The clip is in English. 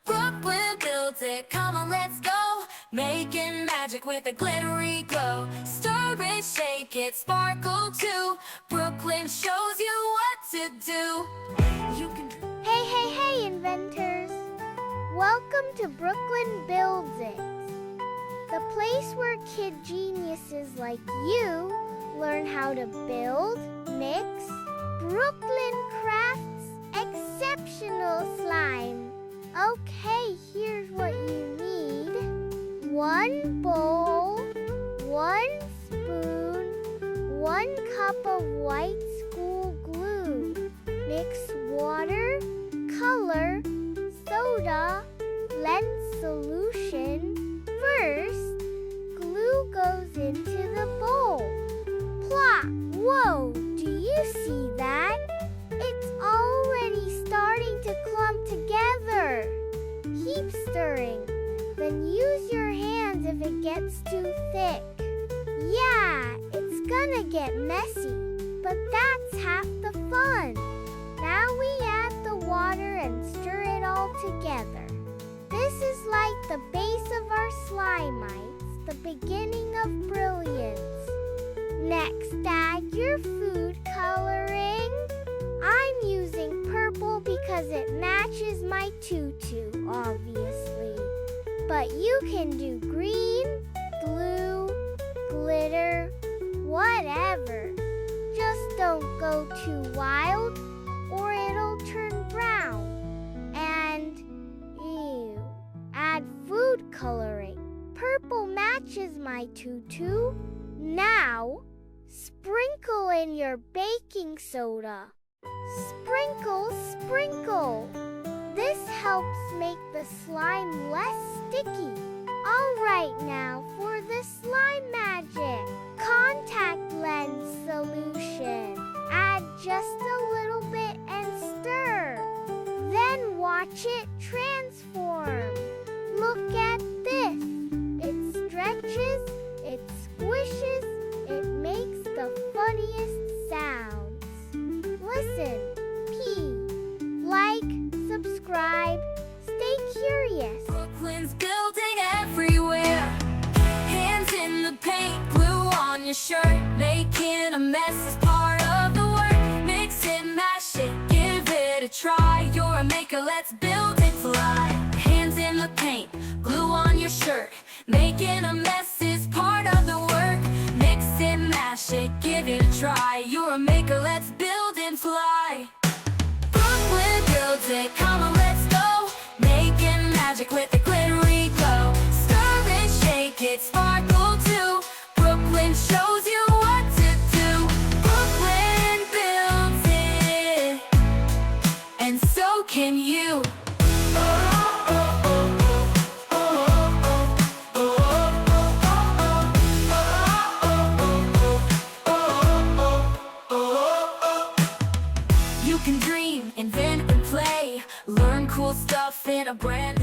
Brooklyn builds it, come on, let's go. Making magic with a glittery glow. Stir it, shake it, sparkle too. Brooklyn shows you what to do. You can... Hey, hey, hey, inventors! Welcome to Brooklyn Builds It, the place where kid geniuses like you learn how to build, mix, Brooklyn crafts exceptional slime. Okay, here's what you need. 1 bowl, 1 spoon, 1 cup of white school glue. Mix water, color, soda, lens solution. First, glue goes into the bowl. Plop! Whoa, do you see that? It's already starting to clump together. Keep stirring, then use your hands if it gets too thick. Yeah, it's gonna get messy, but that's half the fun. Now we add the water and stir it all together. This is like the base of our slimites, the beginning of brilliance. Next, add your food coloring. I'm using purple because it matches my tutu, obviously. But you can do green, blue, glitter, whatever. Just don't go too wild or it'll turn brown. And, add food coloring. Purple matches my tutu. Now, sprinkle in your baking soda. Sprinkle, sprinkle. This helps make the slime less sticky. All right, now for the slime magic. Contact lens solution. Add just a little bit and stir. Then watch it transform. Look at this. It stretches, it squishes, it makes the funniest sounds. Listen, like, subscribe, stay curious. Brooklyn's building everywhere. Hands in the paint, glue on your shirt. Making a mess is part of the work. Mix it, mash it, give it a try. You're a maker, let's build it fly. Hands in the paint, glue on your shirt. Making a mess is part of the work. Mix it, mash it, give it a try. You're a maker, let's build and fly. Brooklyn builds it, come on, let's go. Making magic with a glittery glow. Stir it, shake it, sparkle too. Brooklyn shows you what to do. Brooklyn builds it, and so can you. You can dream, invent and play. Learn cool stuff in a brand